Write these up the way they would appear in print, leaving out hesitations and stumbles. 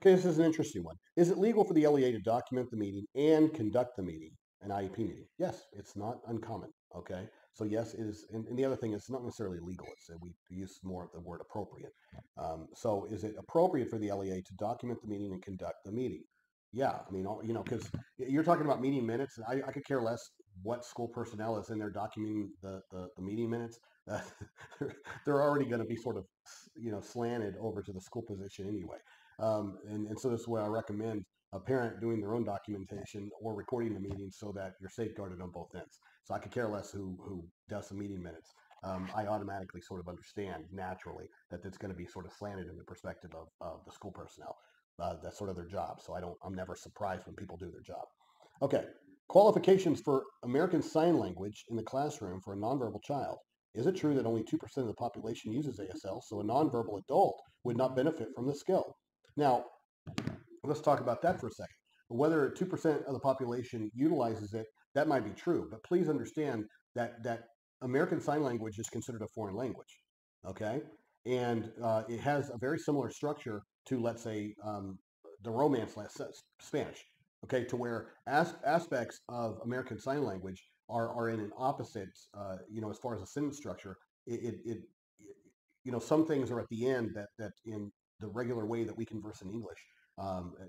Okay, this is an interesting one. Is it legal for the LEA to document the meeting and conduct the meeting, an IEP meeting? Yes, it's not uncommon. Okay, so yes, it is. And the other thing is it's not necessarily legal. It's we use more of the word appropriate. So is it appropriate for the LEA to document the meeting and conduct the meeting? Yeah, I mean, because you're talking about meeting minutes, and I could care less what school personnel is in there documenting the meeting minutes. Uh, they're already going to be sort of slanted over to the school position anyway. And so this is why I recommend a parent doing their own documentation or recording the meeting so that you're safeguarded on both ends. So I could care less who does the meeting minutes. I automatically sort of understand naturally that it's going to be sort of slanted in the perspective of the school personnel. That's sort of their job. So I'm never surprised when people do their job. Okay. Qualifications for American Sign Language in the classroom for a nonverbal child. Is it true that only 2% of the population uses ASL, so a nonverbal adult would not benefit from the skill? Now, let's talk about that for a second. Whether 2% of the population utilizes it, that might be true, but please understand that American Sign Language is considered a foreign language, okay? And it has a very similar structure to, let's say, the Romance Spanish, okay, to where aspects of American Sign Language are in an opposite, as far as the sentence structure. It some things are at the end that in the regular way that we converse in English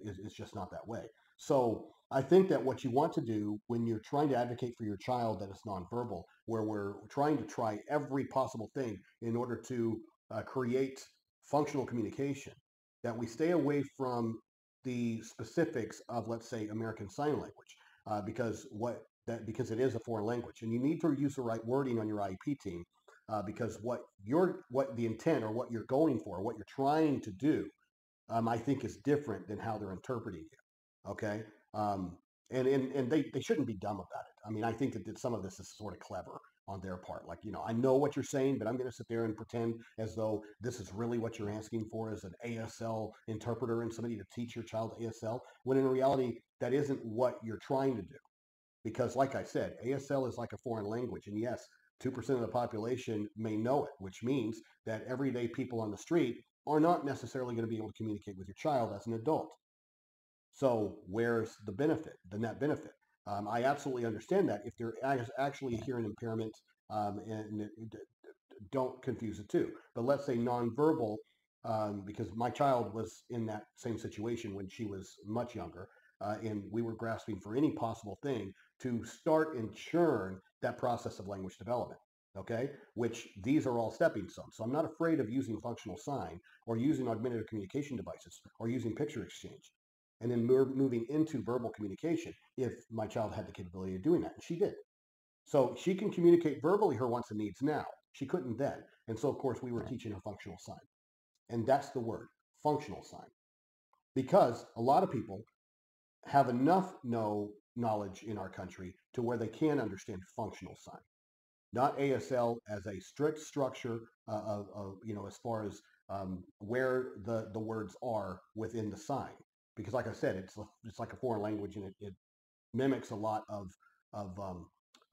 is just not that way. So I think that what you want to do when you're trying to advocate for your child that is nonverbal, where we're trying to try every possible thing in order to create functional communication, that we stay away from the specifics of, let's say, American Sign Language, because it is a foreign language, and you need to use the right wording on your IEP team, because what the intent or what you're going for, what you're trying to do, I think is different than how they're interpreting you. Okay. And they shouldn't be dumb about it. I mean, I think that some of this is sort of clever on their part. Like, I know what you're saying, but I'm going to sit there and pretend as though this is really what you're asking for as an ASL interpreter and somebody to teach your child ASL, when in reality, that isn't what you're trying to do. Because like I said, ASL is like a foreign language. And yes, 2% of the population may know it, which means that everyday people on the street are not necessarily going to be able to communicate with your child as an adult. So where's the benefit, the net benefit? I absolutely understand that if there is actually a hearing impairment, and don't confuse the two. But let's say nonverbal, because my child was in that same situation when she was much younger, and we were grasping for any possible thing to start and churn that process of language development. Okay, which these are all stepping stones. So I'm not afraid of using functional sign or using augmentative communication devices or using picture exchange, and then moving into verbal communication if my child had the capability of doing that, and she did. So she can communicate verbally her wants and needs now. She couldn't then. And so, of course, we were teaching her functional sign. And that's the word, functional sign. Because a lot of people have enough knowledge in our country to where they can understand functional sign, not ASL as a strict structure as far as where the words are within the sign. Because like I said, it's like a foreign language, and it mimics a lot of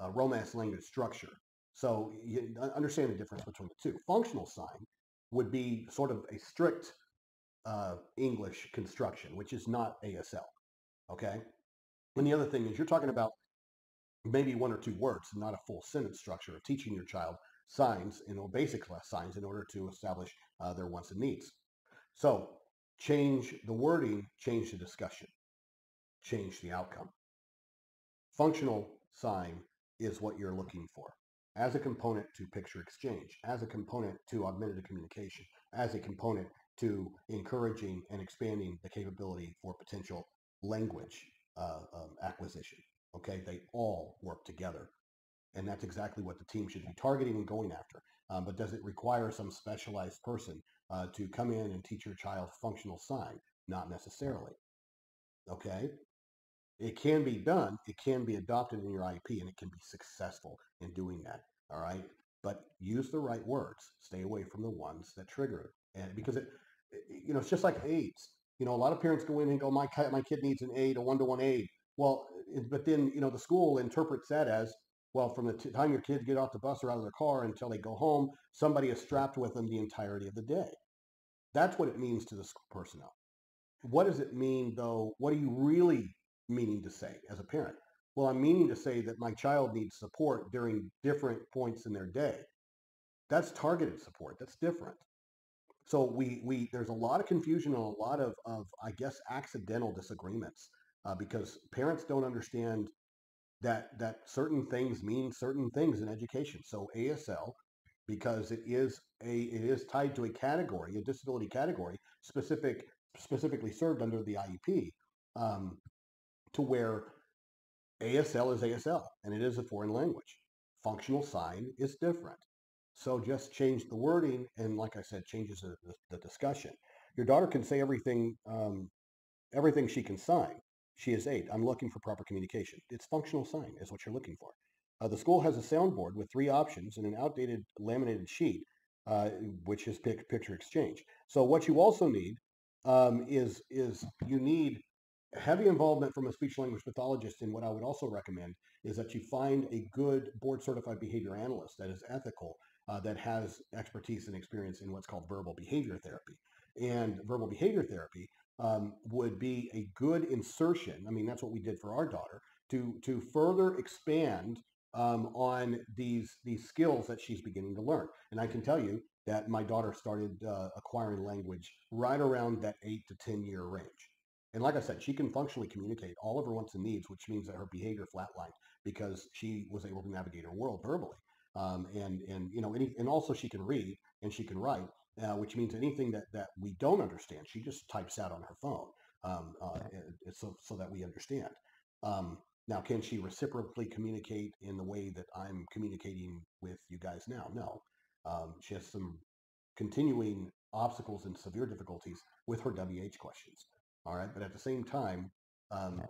Romance language structure. So you understand the difference between the two. Functional sign would be sort of a strict English construction, which is not ASL. Okay. And the other thing is you're talking about maybe one or two words, not a full sentence structure of teaching your child signs, basic class signs in order to establish their wants and needs. So change the wording, change the discussion, change the outcome. Functional sign is what you're looking for as a component to picture exchange, as a component to augmentative communication, as a component to encouraging and expanding the capability for potential language acquisition. Okay, they all work together. And that's exactly what the team should be targeting and going after. But does it require some specialized person to come in and teach your child functional sign? Not necessarily. Okay, it can be done. It can be adopted in your IEP, and it can be successful in doing that. All right. But use the right words. Stay away from the ones that trigger it. And because it's just like AIDS. A lot of parents go in and go, my kid needs an aid, a one-to-one aid. Well, but then, the school interprets that as, well, from the time your kids get off the bus or out of their car until they go home, somebody is strapped with them the entirety of the day. That's what it means to the school personnel. what does it mean though? What are you really meaning to say as a parent? Well, I'm meaning to say that my child needs support during different points in their day. That's targeted support. That's different. So we there's a lot of confusion and a lot of I guess accidental disagreements because parents don't understand that certain things mean certain things in education. So ASL, because it is tied to a category, a disability category, specifically served under the IEP, um, to where ASL is ASL and it is a foreign language. Functional sign is different. So just change the wording, and like I said, changes the discussion. Your daughter can say everything she can sign. She is 8. I'm looking for proper communication. It's functional sign is what you're looking for. The school has a soundboard with 3 options and an outdated laminated sheet, uh, which is picture exchange. So what you also need is you need heavy involvement from a speech language pathologist. And what I would also recommend is that you find a good board certified behavior analyst that is ethical, that has expertise and experience in what's called verbal behavior therapy. And verbal behavior therapy would be a good insertion. I mean, that's what we did for our daughter to further expand on these skills that she's beginning to learn. And I can tell you that my daughter started acquiring language right around that 8 to 10 year range. And like I said, she can functionally communicate all of her wants and needs, which means that her behavior flatlined because she was able to navigate her world verbally. And you know, and also she can read and she can write, which means anything that we don't understand, she just types out on her phone, so that we understand. Now, can she reciprocally communicate in the way that I'm communicating with you guys now? No. She has some continuing obstacles and severe difficulties with her WH questions. All right, but at the same time,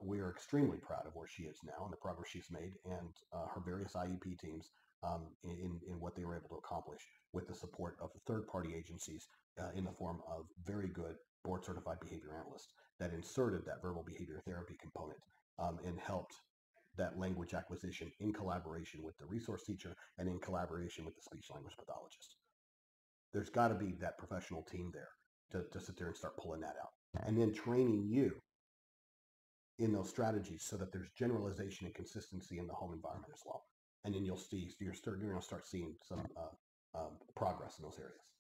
we are extremely proud of where she is now and the progress she's made, and her various IEP teams in what they were able to accomplish with the support of third-party agencies in the form of very good board-certified behavior analysts that inserted that verbal behavior therapy component and helped that language acquisition in collaboration with the resource teacher and in collaboration with the speech language pathologist. There's got to be that professional team there to sit there and start pulling that out. And then training you in those strategies so that there's generalization and consistency in the home environment as well. And then you're going to start seeing some progress in those areas.